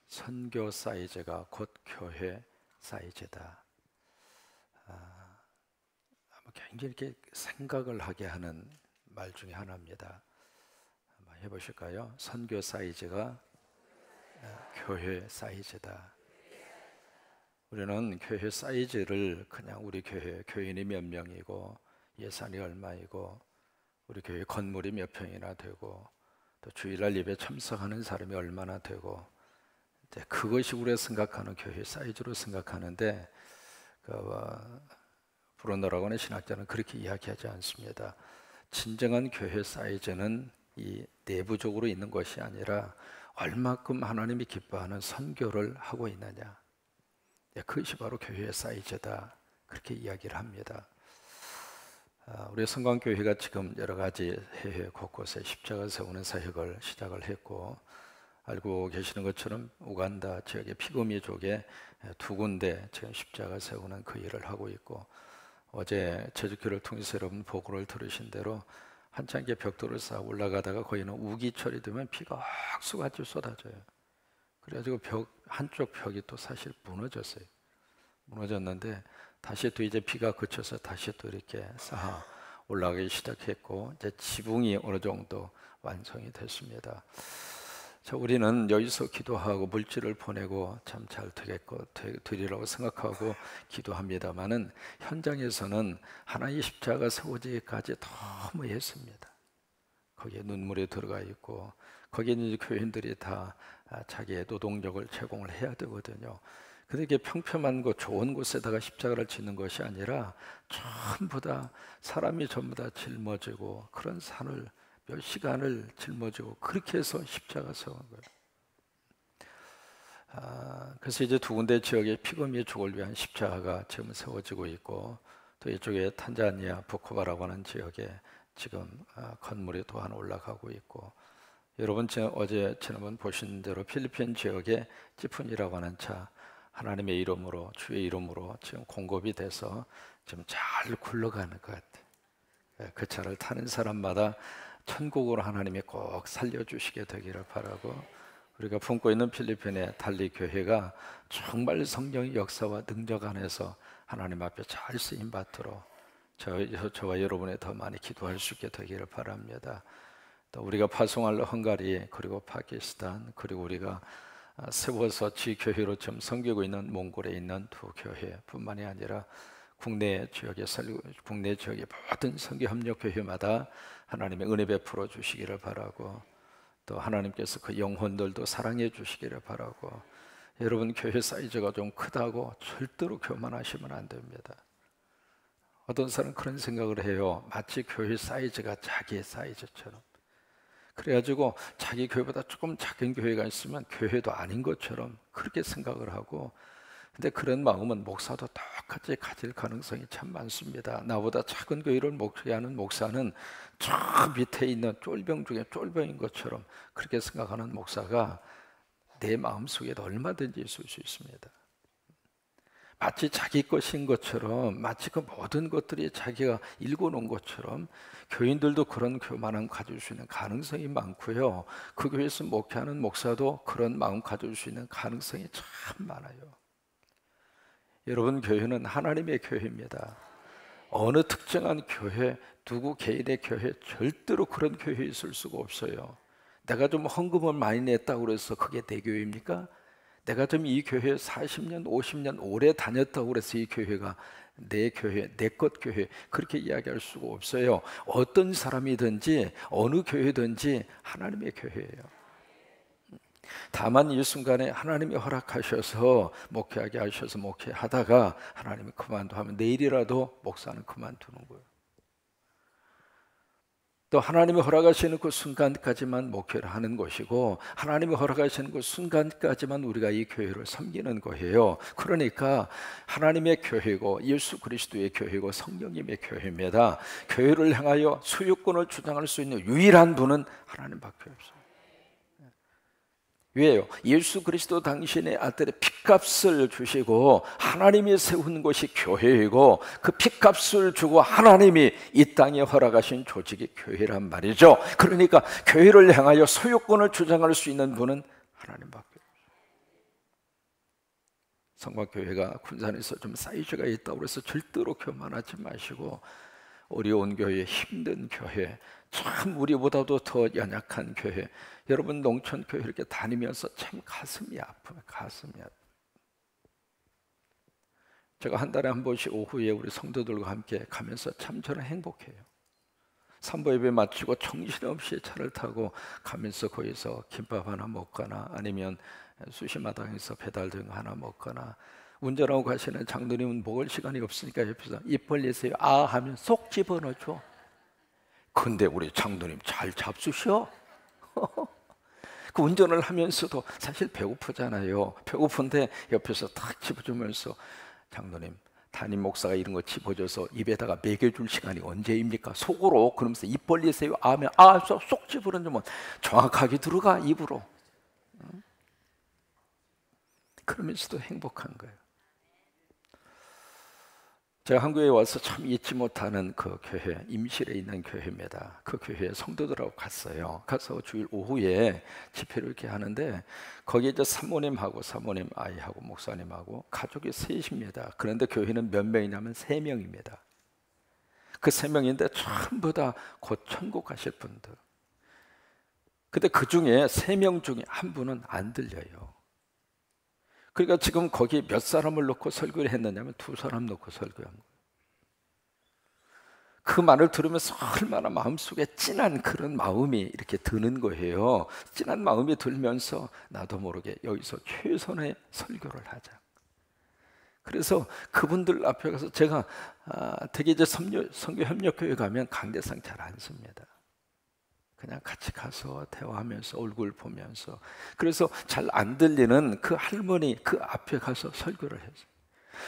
선교 사이즈가 곧 교회 사이즈다. 굉장히 이렇게 생각을 하게 하는 말 중에 하나입니다. 한번 해보실까요? 선교 사이즈가 교회 사이즈다. 우리는 교회 사이즈를 그냥 우리 교인이 몇 명이고 예산이 얼마이고 우리 교회 건물이 몇 평이나 되고 또 주일날 예배 참석하는 사람이 얼마나 되고 이제 그것이 우리가 생각하는 교회 사이즈로 생각하는데 브루너라고 하는 신학자는 그렇게 이야기하지 않습니다. 진정한 교회 사이즈는 이 내부적으로 있는 것이 아니라 얼마큼 하나님이 기뻐하는 선교를 하고 있느냐, 그것이 바로 교회의 사이즈다, 그렇게 이야기를 합니다. 우리 성광교회가 지금 여러 가지 해외 곳곳에 십자가 세우는 사역을 시작을 했고, 알고 계시는 것처럼 우간다 지역의 피그미족에 2군데 지금 십자가 세우는 그 일을 하고 있고, 어제 제주교를 통해서 여러분 보고를 들으신 대로 한참 벽돌을 쌓아 올라가다가 거기는 우기철이 되면 비가 억수같이 쏟아져요. 그래가지고 한쪽 벽이 또 사실 무너졌어요. 무너졌는데 다시 또 이제 비가 그쳐서 다시 또 이렇게 쌓아 올라가기 시작했고, 이제 지붕이 어느 정도 완성이 됐습니다. 자, 우리는 여기서 기도하고 물질을 보내고 참 잘 되리라고 생각하고 기도합니다만은 현장에서는 하나의 십자가 세워지기까지 너무 했습니다. 거기에 눈물이 들어가 있고 거기에 이제 교인들이 다 자기의 노동력을 제공을 해야 되거든요. 근데 이게 평평한 곳, 좋은 곳에다가 십자가를 짓는 것이 아니라 전부 다 사람이 전부 다 짊어지고 그런 산을 몇 시간을 짊어지고 그렇게 해서 십자가 세운 거예요. 그래서 이제 2군데 지역의 피그미족을 위한 십자가가 지금 세워지고 있고, 또 이쪽에 탄자니아 부코바라고 하는 지역에 지금 건물이 또 하나 올라가고 있고, 여러분 지난번 보신 대로 필리핀 지역에 찌푼이라고 하는 차, 하나님의 이름으로, 주의 이름으로 지금 공급이 돼서 지금 잘 굴러가는 것 같아요. 그 차를 타는 사람마다 천국으로 하나님이 꼭 살려주시게 되기를 바라고, 우리가 품고 있는 필리핀의 달리 교회가 정말 성령의 역사와 능력 안에서 하나님 앞에 잘 쓰임 받도록 저와 여러분이 더 많이 기도할 수 있게 되기를 바랍니다. 또 우리가 파송할 헝가리, 그리고 파키스탄, 그리고 우리가 세워서 지교회로 좀 섬기고 있는 몽골에 있는 2교회뿐만이 아니라 국내 지역의 모든 선교협력교회마다 하나님의 은혜 베풀어 주시기를 바라고, 또 하나님께서 그 영혼들도 사랑해 주시기를 바라고, 여러분 교회 사이즈가 좀 크다고 절대로 교만하시면 안 됩니다. 어떤 사람은 그런 생각을 해요. 마치 교회 사이즈가 자기의 사이즈처럼. 그래가지고 자기 교회보다 조금 작은 교회가 있으면 교회도 아닌 것처럼 그렇게 생각을 하고, 근데 그런 마음은 목사도 똑같이 가질 가능성이 참 많습니다. 나보다 작은 교회를 목회하는 목사는 저 밑에 있는 쫄병 중에 쫄병인 것처럼 그렇게 생각하는 목사가 내 마음속에도 얼마든지 있을 수 있습니다. 마치 자기 것인 것처럼, 마치 그 모든 것들이 자기가 읽어놓은 것처럼 교인들도 그런 교만함 가질 수 있는 가능성이 많고요, 그 교회에서 목회하는 목사도 그런 마음 가질 수 있는 가능성이 참 많아요. 여러분 교회는 하나님의 교회입니다. 어느 특정한 교회, 누구 개인의 교회, 절대로 그런 교회에 있을 수가 없어요. 내가 좀 헌금을 많이 냈다고 그래서 그게 내 교회입니까? 내가 좀 이 교회에 40년, 50년 오래 다녔다고 그래서 이 교회가 내 교회, 내 것 교회, 그렇게 이야기할 수가 없어요. 어떤 사람이든지 어느 교회든지 하나님의 교회예요. 다만 이 순간에 하나님이 허락하셔서 목회하게 하셔서 목회하다가 하나님이 그만둬 하면 내일이라도 목사는 그만두는 거예요. 또 하나님이 허락하시는 그 순간까지만 목회를 하는 것이고, 하나님이 허락하시는 그 순간까지만 우리가 이 교회를 섬기는 거예요. 그러니까 하나님의 교회고 예수 그리스도의 교회고 성령님의 교회입니다. 교회를 향하여 소유권을 주장할 수 있는 유일한 분은 하나님밖에 없어요. 왜요? 예수 그리스도 당신의 아들의 핏값을 주시고 하나님이 세운 것이 교회이고, 그 핏값을 주고 하나님이 이 땅에 허락하신 조직이 교회란 말이죠. 그러니까 교회를 향하여 소유권을 주장할 수 있는 분은 하나님밖에 없어요. 성곽교회가 군산에서 좀 사이즈가 있다고 해서 절대로 교만하지 마시고, 어려운 교회, 힘든 교회, 참 우리보다도 더 연약한 교회, 여러분 농촌 교회 이렇게 다니면서 참 가슴이 아파요. 가슴이 아파요. 제가 한 달에 한 번씩 오후에 우리 성도들과 함께 가면서 참 저는 행복해요. 삼보 예배 마치고 정신없이 차를 타고 가면서 거기서 김밥 하나 먹거나 아니면 수시마당에서 배달 등 하나 먹거나, 운전하고 가시는 장로님은 먹을 시간이 없으니까 옆에서 입 벌리세요 아 하면 쏙 집어넣어줘. 근데 우리 장로님 잘 잡수셔. 그 운전을 하면서도 사실 배고프잖아요. 배고픈데 옆에서 탁 집어주면서, 장로님 담임 목사가 이런 거 집어줘서 입에다가 먹여줄 시간이 언제입니까? 속으로 그러면서 입 벌리세요 하면 쏙 집어넣으면 정확하게 들어가 입으로. 그러면서도 행복한 거예요. 제가 한국에 와서 참 잊지 못하는 그 교회, 임실에 있는 교회입니다. 그 교회에 성도들하고 갔어요. 가서 주일 오후에 집회를 이렇게 하는데, 거기에 이제 사모님하고 사모님 아이하고 목사님하고 가족이 셋입니다. 그런데 교회는 몇 명이냐면 3명입니다. 그 3명인데 전부 다 곧 천국 가실 분들. 근데 그 중에 3명 중에 한 분은 안 들려요. 그러니까 지금 거기 몇 사람을 놓고 설교를 했느냐면 2사람 놓고 설교한 거예요. 그 말을 들으면서 얼마나 마음속에 찐한 그런 마음이 이렇게 드는 거예요. 찐한 마음이 들면서 나도 모르게 여기서 최선의 설교를 하자. 그래서 그분들 앞에 가서 제가 되게 이제 선교협력교회 가면 강대상 잘 안 씁니다. 그냥 같이 가서 대화하면서 얼굴 보면서, 그래서 잘 안 들리는 그 할머니 그 앞에 가서 설교를 했어요.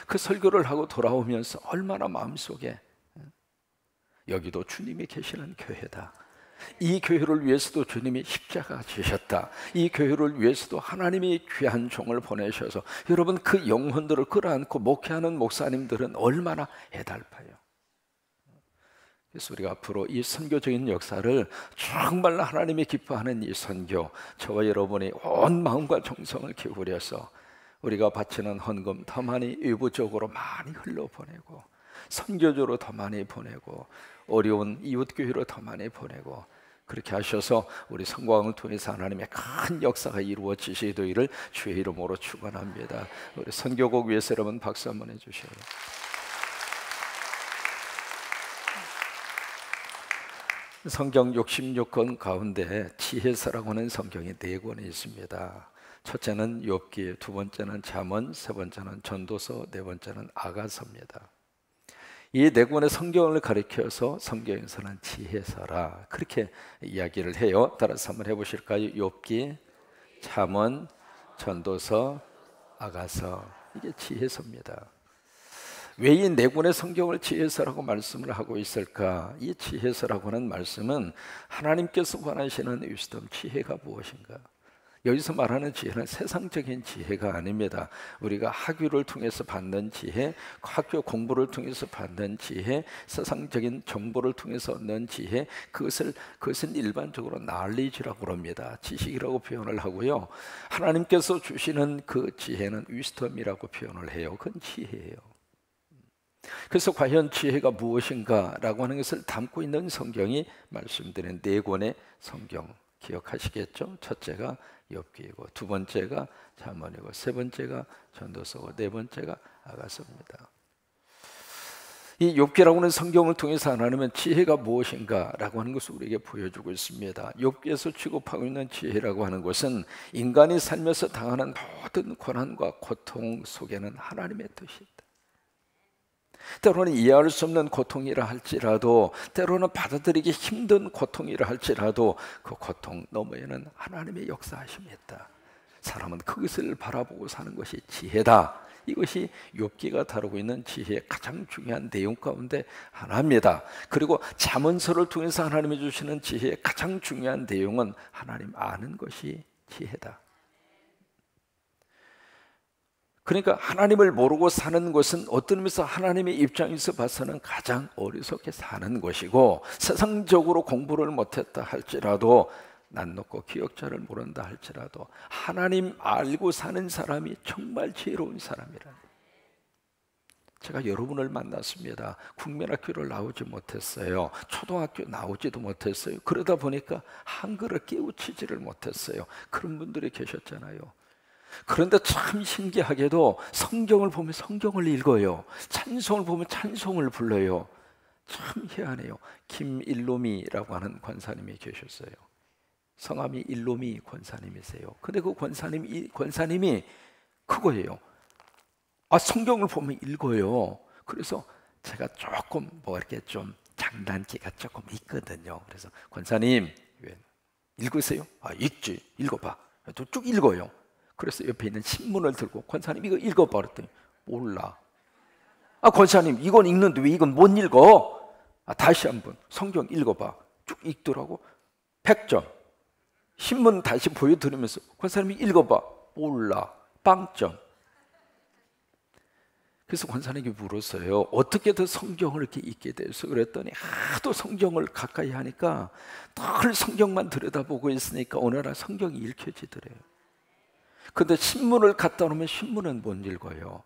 그 설교를 하고 돌아오면서 얼마나 마음속에 여기도 주님이 계시는 교회다. 이 교회를 위해서도 주님이 십자가 지셨다. 이 교회를 위해서도 하나님이 귀한 종을 보내셔서 여러분 그 영혼들을 끌어안고 목회하는 목사님들은 얼마나 애달파요. 그래서 우리가 앞으로 이 선교적인 역사를 정말 하나님이 기뻐하는 이 선교, 저와 여러분이 온 마음과 정성을 기울여서 우리가 바치는 헌금 더 많이 외부적으로 많이 흘러보내고, 선교적으로 더 많이 보내고, 어려운 이웃교회로 더 많이 보내고, 그렇게 하셔서 우리 성광을 통해서 하나님의 큰 역사가 이루어지시기를 주의 이름으로 축원합니다. 우리 선교곡 위해서 여러분 박수 한번 해주셔요. 성경 66권 가운데 지혜서라고 하는 성경이 4권이 있습니다. 첫째는 욥기, 두 번째는 잠언, 세 번째는 전도서, 네 번째는 아가서입니다. 이 4권의 성경을 가리켜서 성경에서는 지혜서라 그렇게 이야기를 해요. 따라서 한번 해보실까요? 욥기, 잠언, 전도서, 아가서, 이게 지혜서입니다. 왜 이 4권의 성경을 지혜서라고 말씀을 하고 있을까? 이 지혜서라고 하는 말씀은 하나님께서 원하시는 위스덤, 지혜가 무엇인가? 여기서 말하는 지혜는 세상적인 지혜가 아닙니다. 우리가 학교를 통해서 받는 지혜, 학교 공부를 통해서 받는 지혜, 세상적인 정보를 통해서 얻는 지혜, 그것은 일반적으로 knowledge라고 합니다. 지식이라고 표현을 하고요. 하나님께서 주시는 그 지혜는 위스덤이라고 표현을 해요. 그건 지혜예요. 그래서 과연 지혜가 무엇인가 라고 하는 것을 담고 있는 성경이 말씀드린 4권의 성경 기억하시겠죠? 첫째가 욥기이고, 두 번째가 잠언이고, 세 번째가 전도서고, 네 번째가 아가서입니다. 이 욥기라고 하는 성경을 통해서 하나님은 지혜가 무엇인가 라고 하는 것을 우리에게 보여주고 있습니다. 욥기에서 취급하고 있는 지혜라고 하는 것은 인간이 살면서 당하는 모든 고난과 고통 속에는 하나님의 뜻이 있다. 때로는 이해할 수 없는 고통이라 할지라도, 때로는 받아들이기 힘든 고통이라 할지라도 그 고통 너머에는 하나님의 역사하심이 있다. 사람은 그것을 바라보고 사는 것이 지혜다. 이것이 욥기가 다루고 있는 지혜의 가장 중요한 내용 가운데 하나입니다. 그리고 잠언서를 통해서 하나님이 주시는 지혜의 가장 중요한 내용은 하나님 아는 것이 지혜다. 그러니까 하나님을 모르고 사는 것은 어떤 의미에서 하나님의 입장에서 봐서는 가장 어리석게 사는 것이고, 세상적으로 공부를 못했다 할지라도 난 높고 기억자를 모른다 할지라도 하나님 알고 사는 사람이 정말 지혜로운 사람이라. 제가 여러분을 만났습니다. 국민학교를 나오지 못했어요. 초등학교 나오지도 못했어요. 그러다 보니까 한글을 깨우치지를 못했어요. 그런 분들이 계셨잖아요. 그런데 참 신기하게도 성경을 보면 성경을 읽어요. 찬송을 보면 찬송을 불러요. 참 희한해요. 김일로미라고 하는 권사님이 계셨어요. 성함이 일로미 권사님이세요. 근데 그 권사님이 그거예요. 성경을 보면 읽어요. 그래서 제가 조금 이렇게 좀 장난기가 조금 있거든요. 그래서 권사님 왜 읽으세요? 읽지. 읽어봐. 또 쭉 읽어요. 그래서 옆에 있는 신문을 들고 권사님 이거 읽어봐 그랬더니 몰라. 권사님 이건 읽는데 왜 이건 못 읽어? 다시 한번 성경 읽어봐. 쭉 읽더라고. 100점. 신문 다시 보여드리면서 권사님이 읽어봐. 몰라. 빵점. 그래서 권사님이 물었어요. 어떻게 더 성경을 이렇게 읽게 돼서 그랬더니 하도 성경을 가까이 하니까 늘 성경만 들여다보고 있으니까 어느 날 성경이 읽혀지더래요. 근데 신문을 갖다 놓으면 신문은 못 읽어요.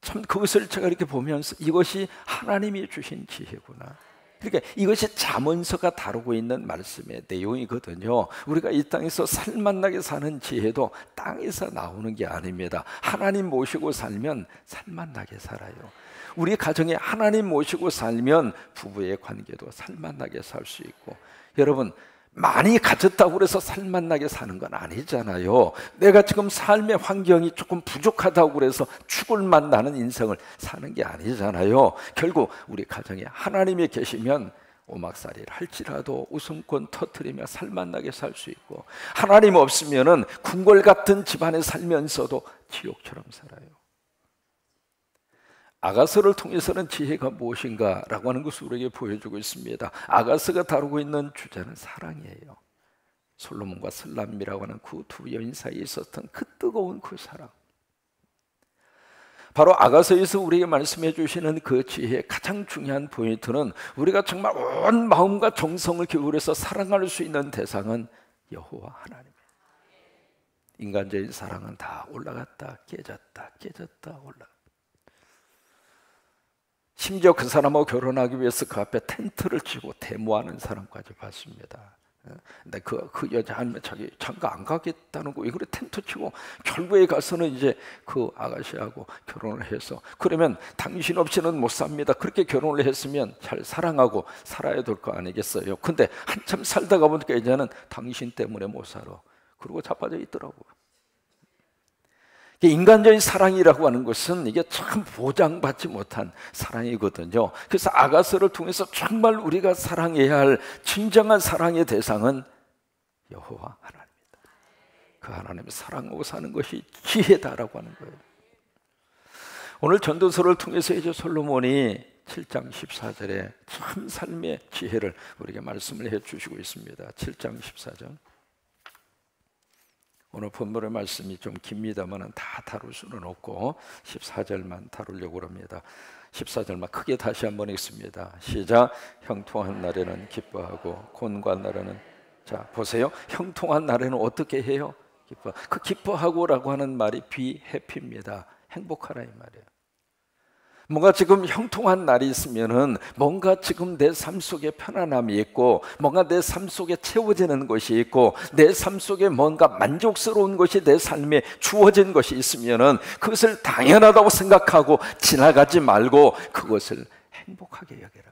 참 그것을 제가 이렇게 보면서 이것이 하나님이 주신 지혜구나. 그러니까 이것이 잠언서가 다루고 있는 말씀의 내용이거든요. 우리가 이 땅에서 살맛나게 사는 지혜도 땅에서 나오는 게 아닙니다. 하나님 모시고 살면 살맛나게 살아요. 우리 가정에 하나님 모시고 살면 부부의 관계도 살맛나게 살 수 있고, 여러분 많이 가졌다고 해서 살맛나게 사는 건 아니잖아요. 내가 지금 삶의 환경이 조금 부족하다고 해서 죽을 맛 나는 인생을 사는 게 아니잖아요. 결국 우리 가정에 하나님이 계시면 오막살이를 할지라도 웃음꽃 터뜨리며 살맛나게 살 수 있고, 하나님 없으면은 궁궐 같은 집안에 살면서도 지옥처럼 살아요. 아가서를 통해서는 지혜가 무엇인가 라고 하는 것을 우리에게 보여주고 있습니다. 아가서가 다루고 있는 주제는 사랑이에요. 솔로몬과 슬람미라고 하는 그 두 여인 사이에 있었던 그 뜨거운 그 사랑, 바로 아가서에서 우리에게 말씀해 주시는 그 지혜의 가장 중요한 포인트는 우리가 정말 온 마음과 정성을 기울여서 사랑할 수 있는 대상은 여호와 하나님이에요. 인간적인 사랑은 다 올라갔다 깨졌다 올라갔다. 심지어 그 사람하고 결혼하기 위해서 그 앞에 텐트를 치고 데모하는 사람까지 봤습니다. 근데 그 여자 하면 자기 장가 안 가겠다는 거, 이거를 텐트 치고 결국에 가서는 이제 그 아가씨하고 결혼을 해서, 그러면 당신 없이는 못 삽니다. 그렇게 결혼을 했으면 잘 사랑하고 살아야 될 거 아니겠어요? 근데 한참 살다가 보니까 이제는 당신 때문에 못 살아. 그러고 자빠져 있더라고요. 인간적인 사랑이라고 하는 것은 이게 참 보장받지 못한 사랑이거든요. 그래서 아가서를 통해서 정말 우리가 사랑해야 할 진정한 사랑의 대상은 여호와 하나님입니다. 그 하나님을 사랑하고 사는 것이 지혜다라고 하는 거예요. 오늘 전도서를 통해서 이제 솔로몬이 7장 14절에 참 삶의 지혜를 우리에게 말씀을 해주시고 있습니다. 7장 14절. 오늘 본문의 말씀이 좀 깁니다만 다 다룰 수는 없고 14절만 다루려고 합니다. 14절만 크게 다시 한번 읽습니다. 시작. 형통한 날에는 기뻐하고 곤고한 날에는, 자 보세요. 형통한 날에는 어떻게 해요? 기뻐. 그 기뻐하고라고 하는 말이 be happy입니다. 행복하라 이 말이에요. 뭔가 지금 형통한 날이 있으면은 뭔가 지금 내 삶 속에 편안함이 있고, 뭔가 내 삶 속에 채워지는 것이 있고, 내 삶 속에 뭔가 만족스러운 것이 내 삶에 주어진 것이 있으면은 그것을 당연하다고 생각하고 지나가지 말고 그것을 행복하게 여기라.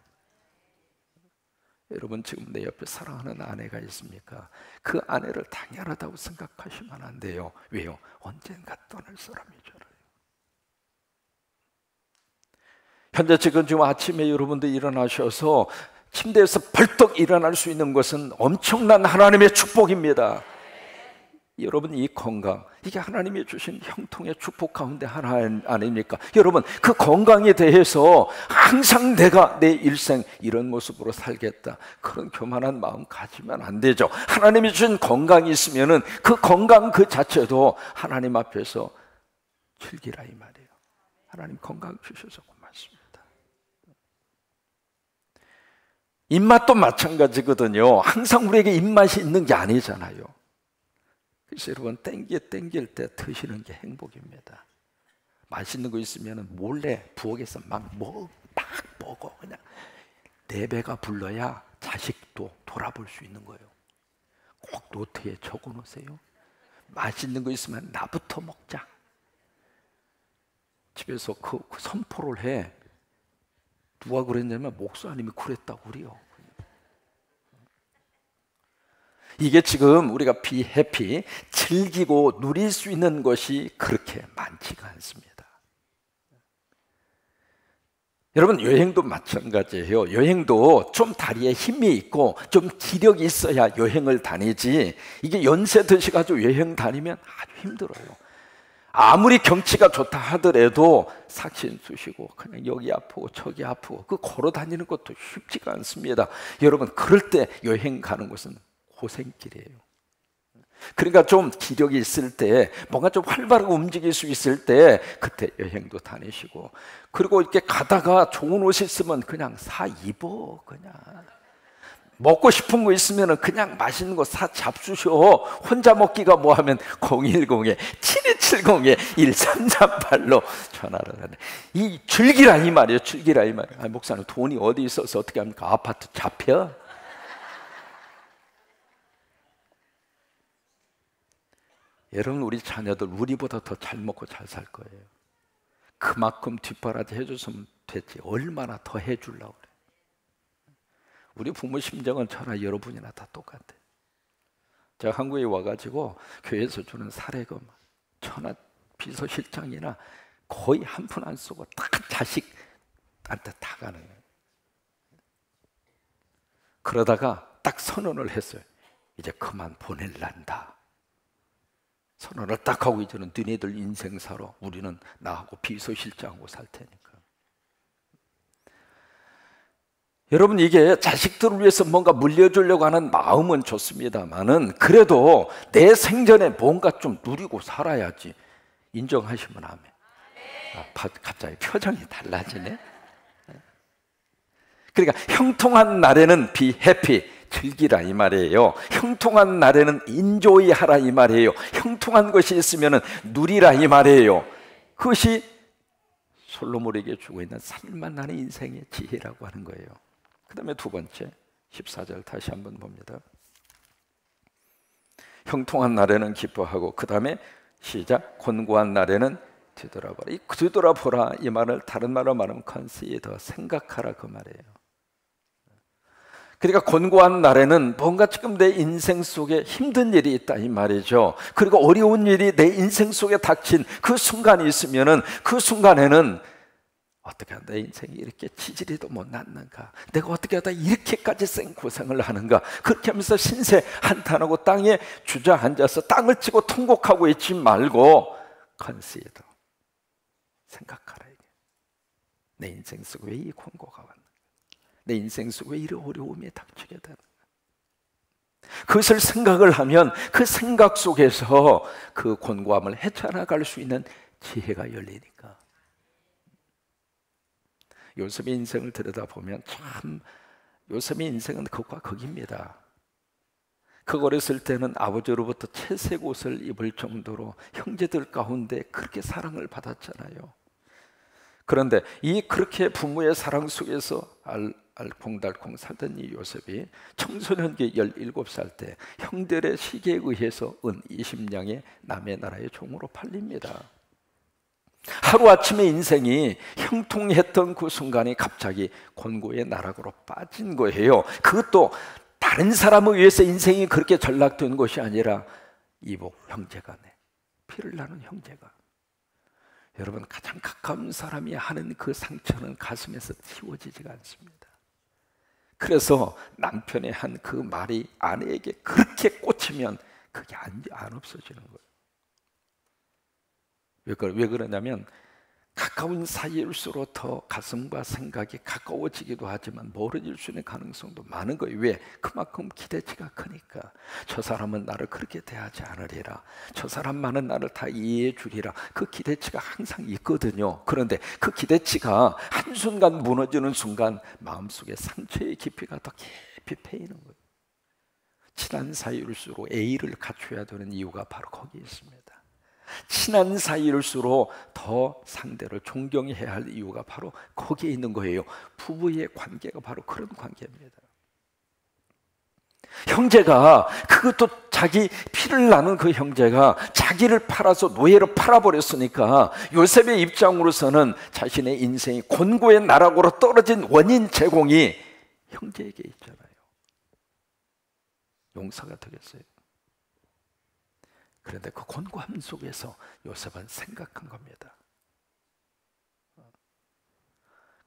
여러분 지금 내 옆에 사랑하는 아내가 있습니까? 그 아내를 당연하다고 생각하시면 안 돼요. 왜요? 언젠가 떠날 사람이잖아요. 현재 지금 아침에 여러분들 일어나셔서 침대에서 벌떡 일어날 수 있는 것은 엄청난 하나님의 축복입니다. 여러분 이 건강, 이게 하나님이 주신 형통의 축복 가운데 하나 아닙니까? 여러분 그 건강에 대해서 항상 내가 내 일생 이런 모습으로 살겠다, 그런 교만한 마음 가지면 안 되죠. 하나님이 주신 건강이 있으면은 그 건강 그 자체도 하나님 앞에서 즐기라 이 말이에요. 하나님 건강 주셔서 고맙습니다. 입맛도 마찬가지거든요. 항상 우리에게 입맛이 있는 게 아니잖아요. 그래서 여러분, 땡길 때 드시는 게 행복입니다. 맛있는 거 있으면 몰래 부엌에서 막 먹어. 그냥 내 배가 불러야 자식도 돌아볼 수 있는 거예요. 꼭 노트에 적어 놓으세요. 맛있는 거 있으면 나부터 먹자. 집에서 그 선포를 해. 누가 그랬냐면 목사님이 그랬다고 그래요. 이게 지금 우리가 be happy, 즐기고 누릴 수 있는 것이 그렇게 많지가 않습니다. 여러분, 여행도 마찬가지예요. 여행도 좀 다리에 힘이 있고 좀 기력이 있어야 여행을 다니지, 이게 연세 드셔가지고 여행 다니면 아주 힘들어요. 아무리 경치가 좋다 하더라도 삭신 쑤시고 그냥 여기 아프고 저기 아프고 그 걸어 다니는 것도 쉽지가 않습니다. 여러분, 그럴 때 여행 가는 것은 고생길이에요. 그러니까 좀 기력이 있을 때, 뭔가 좀 활발하게 움직일 수 있을 때 그때 여행도 다니시고, 그리고 이렇게 가다가 좋은 옷 있으면 그냥 사 입어. 그냥 먹고 싶은 거 있으면 그냥 맛있는 거 사 잡수셔. 혼자 먹기가 뭐하면 010-7270-1338로 전화를 하네. 이 즐기라 이 말이에요. 즐기라 이 말이에요. 목사님, 돈이 어디 있어서 어떻게 합니까? 아파트 잡혀? 여러분, 우리 자녀들 우리보다 더 잘 먹고 잘 살 거예요. 그만큼 뒷바라지 해줬으면 됐지, 얼마나 더 해주려고 그래. 우리 부모 심정은 저나 여러분이나 다 똑같아. 제가 한국에 와가지고 교회에서 주는 사례금, 저나 비서실장이나 거의 한 푼 안 쓰고 다 자식한테 다 가는 거예요. 그러다가 딱 선언을 했어요. 이제 그만 보낼란다. 선언을 딱 하고, 이제는 너네들 인생 살아. 우리는 나하고 비서실장하고 살 테니까. 여러분, 이게 자식들을 위해서 뭔가 물려주려고 하는 마음은 좋습니다만은, 그래도 내 생전에 뭔가 좀 누리고 살아야지. 인정하시면 아멘. 갑자기 표정이 달라지네. 그러니까 형통한 날에는 be happy, 즐기라 이 말이에요. 형통한 날에는 enjoy 하라 이 말이에요. 형통한 것이 있으면 누리라 이 말이에요. 그것이 솔로몬에게 주고 있는 살만나는 인생의 지혜라고 하는 거예요. 그 다음에 두 번째 14절 다시 한번 봅니다. 형통한 날에는 기뻐하고, 그 다음에 시작, 곤고한 날에는 뒤돌아보라. 이 뒤돌아보라 이 말을 다른 말로 말하면 consider, 생각하라 그 말이에요. 그러니까 곤고한 날에는 뭔가 지금 내 인생 속에 힘든 일이 있다 이 말이죠. 그리고 어려운 일이 내 인생 속에 닥친 그 순간이 있으면은, 그 순간에는 어떻게 하다 내 인생이 이렇게 지지리도 못 났는가, 내가 어떻게 하다 이렇게까지 생고생을 하는가, 그렇게 하면서 신세 한탄하고 땅에 주저앉아서 땅을 치고 통곡하고 있지 말고 consider, 생각하라. 이게 내 인생 속에 왜 이 곤고가 왔는가, 내 인생 속에 왜 이런 어려움이 닥치게 되는가. 그것을 생각을 하면 그 생각 속에서 그 곤고함을 헤쳐나갈 수 있는 지혜가 열리니까. 요셉의 인생을 들여다보면 참, 요셉의 인생은 극과 극입니다. 그 어렸을 때는 아버지로부터 채색 옷을 입을 정도로 형제들 가운데 그렇게 사랑을 받았잖아요. 그런데 이 그렇게 부모의 사랑 속에서 알콩달콩 살던 이 요셉이 청소년기 17살 때 형들의 시기에 의해서 은 20냥의 남의 나라의 종으로 팔립니다. 하루아침에 인생이 형통했던 그 순간이 갑자기 곤고의 나락으로 빠진 거예요. 그것도 다른 사람을 위해서 인생이 그렇게 전락된 것이 아니라 이복 형제간에, 피를 나눈 형제가, 여러분, 가장 가까운 사람이 하는 그 상처는 가슴에서 지워지지가 않습니다. 그래서 남편의 한 그 말이 아내에게 그렇게 꽂히면 그게 안 없어지는 거예요. 왜 그러냐면 가까운 사이일수록 더 가슴과 생각이 가까워지기도 하지만 멀어질 수 있는 가능성도 많은 거예요. 왜? 그만큼 기대치가 크니까. 저 사람은 나를 그렇게 대하지 않으리라, 저 사람만은 나를 다 이해해 주리라, 그 기대치가 항상 있거든요. 그런데 그 기대치가 한순간 무너지는 순간 마음속에 상처의 깊이가 더 깊이 패이는 거예요. 친한 사이일수록 예의를 갖춰야 되는 이유가 바로 거기에 있습니다. 친한 사이일수록 더 상대를 존경해야 할 이유가 바로 거기에 있는 거예요. 부부의 관계가 바로 그런 관계입니다. 형제가, 그것도 자기 피를 나눈 그 형제가 자기를 팔아서 노예로 팔아버렸으니까 요셉의 입장으로서는 자신의 인생이 곤고의 나락으로 떨어진 원인 제공이 형제에게 있잖아요. 용서가 되겠어요? 그런데 그 곤고함 속에서 요셉은 생각한 겁니다.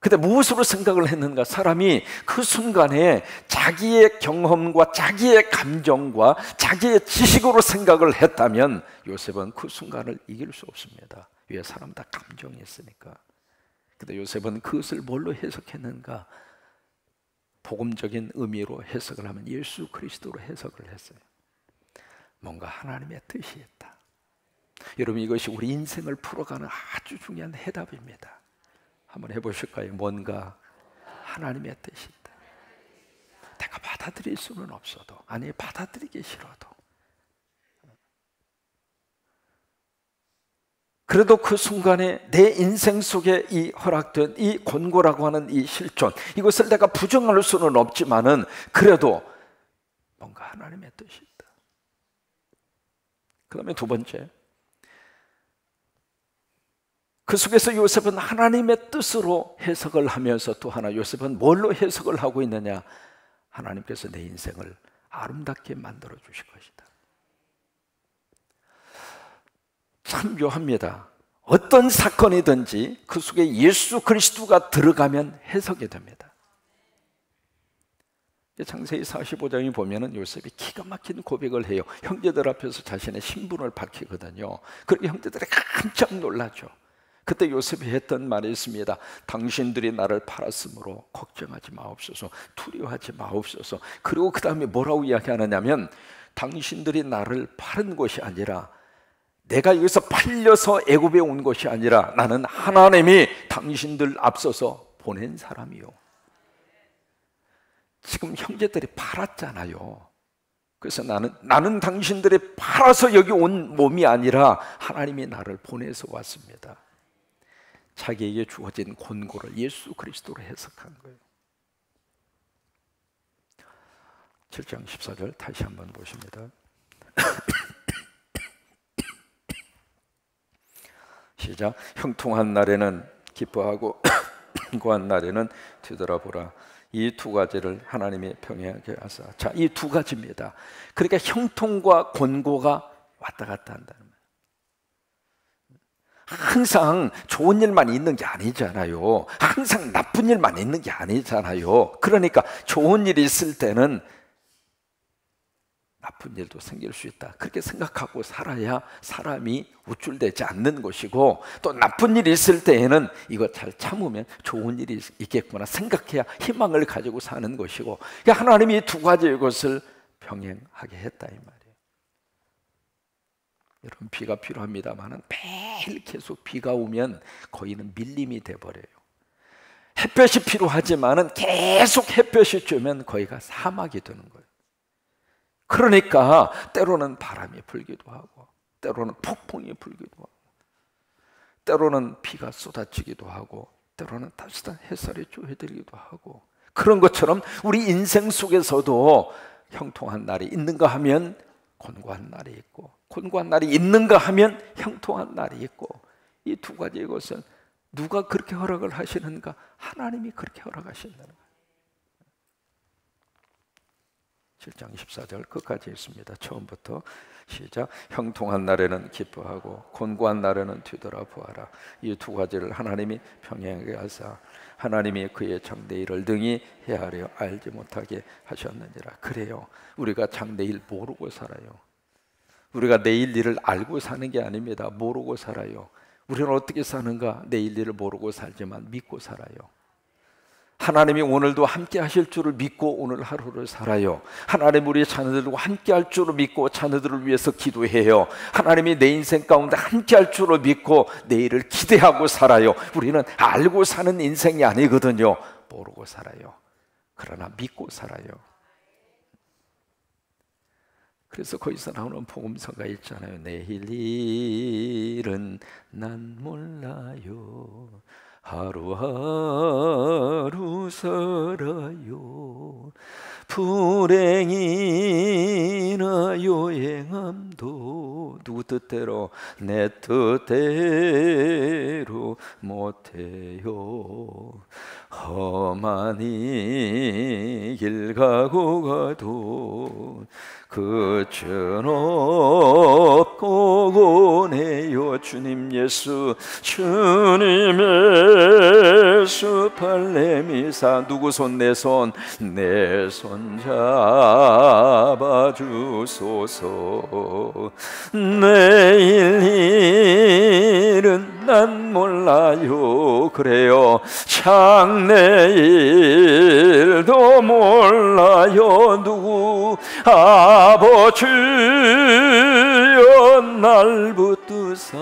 근데 무엇으로 생각을 했는가? 사람이 그 순간에 자기의 경험과 자기의 감정과 자기의 지식으로 생각을 했다면 요셉은 그 순간을 이길 수 없습니다. 왜? 사람 다 감정이 있으니까. 근데 요셉은 그것을 뭘로 해석했는가? 복음적인 의미로 해석을 하면 예수 그리스도로 해석을 했어요. 뭔가 하나님의 뜻이 있다. 여러분, 이것이 우리 인생을 풀어가는 아주 중요한 해답입니다. 한번 해보실까요? 뭔가 하나님의 뜻이 있다. 내가 받아들일 수는 없어도, 아니 받아들이기 싫어도, 그래도 그 순간에 내 인생 속에 이 허락된 이 곤고라고 하는 이 실존, 이것을 내가 부정할 수는 없지만은 그래도 뭔가 하나님의 뜻이 있다. 그 다음에 두 번째, 그 속에서 요셉은 하나님의 뜻으로 해석을 하면서 또 하나, 요셉은 뭘로 해석을 하고 있느냐? 하나님께서 내 인생을 아름답게 만들어 주실 것이다. 참 묘합니다. 어떤 사건이든지 그 속에 예수 그리스도가 들어가면 해석이 됩니다. 창세기 45장에 보면은 요셉이 기가 막힌 고백을 해요. 형제들 앞에서 자신의 신분을 밝히거든요. 그리고 형제들이 깜짝 놀라죠. 그때 요셉이 했던 말이 있습니다. 당신들이 나를 팔았으므로 걱정하지 마옵소서, 두려워하지 마옵소서. 그리고 그 다음에 뭐라고 이야기하느냐면, 당신들이 나를 팔은 것이 아니라, 내가 여기서 팔려서 애굽에 온 것이 아니라 나는 하나님이 당신들 앞서서 보낸 사람이요. 지금 형제들이 팔았잖아요. 그래서 나는 당신들이 팔아서 여기 온 몸이 아니라 하나님이 나를 보내서 왔습니다. 자기에게 주어진 권고를 예수 그리스도로 해석한 거예요. 7장 14절 다시 한번 보십니다. 시작. 형통한 날에는 기뻐하고 곤고한 날에는 뒤돌아보라. 이 두 가지를 하나님이 평행하게 하사. 자, 이 두 가지입니다. 그러니까 형통과 곤고가 왔다 갔다 한다는 거예요. 항상 좋은 일만 있는 게 아니잖아요. 항상 나쁜 일만 있는 게 아니잖아요. 그러니까 좋은 일이 있을 때는 나쁜 일도 생길 수 있다, 그렇게 생각하고 살아야 사람이 우쭐대지 않는 것이고, 또 나쁜 일이 있을 때에는 이거 잘 참으면 좋은 일이 있겠구나 생각해야 희망을 가지고 사는 것이고, 하나님이 두 가지의 것을 병행하게 했다 이 말이에요. 여러분, 비가 필요합니다만 매일 계속 비가 오면 거의는 밀림이 돼버려요. 햇볕이 필요하지만 계속 햇볕이 쬐면 거의가 사막이 되는 거예요. 그러니까 때로는 바람이 불기도 하고, 때로는 폭풍이 불기도 하고, 때로는 비가 쏟아지기도 하고, 때로는 따뜻한 햇살이 쬐들기도 하고, 그런 것처럼 우리 인생 속에서도 형통한 날이 있는가 하면 곤고한 날이 있고, 곤고한 날이 있는가 하면 형통한 날이 있고, 이 두 가지의 것은 누가 그렇게 허락을 하시는가? 하나님이 그렇게 허락하신다는 거예요. 7장 14절 끝까지 있습니다. 처음부터 시작. 형통한 날에는 기뻐하고 곤고한 날에는 뒤돌아보아라. 이 두 가지를 하나님이 평행하게 하사 하나님이 그의 장래일을 능히 헤아려 알지 못하게 하셨느니라. 그래요, 우리가 장래일 모르고 살아요. 우리가 내일 일을 알고 사는 게 아닙니다. 모르고 살아요. 우리는 어떻게 사는가? 내일 일을 모르고 살지만 믿고 살아요. 하나님이 오늘도 함께 하실 줄을 믿고 오늘 하루를 살아요. 하나님 우리 자녀들과 함께 할 줄을 믿고 자녀들을 위해서 기도해요. 하나님이 내 인생 가운데 함께 할 줄을 믿고 내일을 기대하고 살아요. 우리는 알고 사는 인생이 아니거든요. 모르고 살아요. 그러나 믿고 살아요. 그래서 거기서 나오는 복음서가 있잖아요. 내일 일은 난 몰라요. 하루하루 살아요. 불행이나 요행함도 누구 뜻대로 내 뜻대로 못해요. 험한 이 길 가고 가도 끝은 없고 오네요. 주님 예수, 주님 예수 발레미사. 누구 손? 내 손, 내 손 잡아주소서. 내일 일은 난 몰라요. 그래요. 장래일도 몰라요. 누구? 아버지여 날 붙드사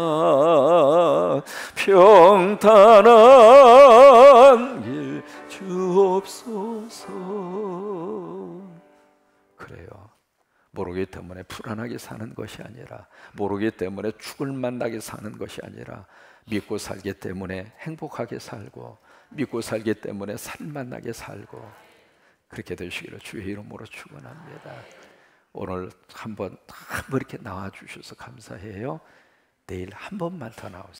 평탄한 길 주옵소서. 그래요. 모르기 때문에 불안하게 사는 것이 아니라, 모르기 때문에 죽을 만나게 사는 것이 아니라, 믿고 살기 때문에 행복하게 살고, 믿고 살기 때문에 살만나게 살고, 그렇게 되시기를 주의 이름으로 축원합니다. 오늘 한번 이렇게 나와 주셔서 감사해요. 내일 한 번만 더 나오세요.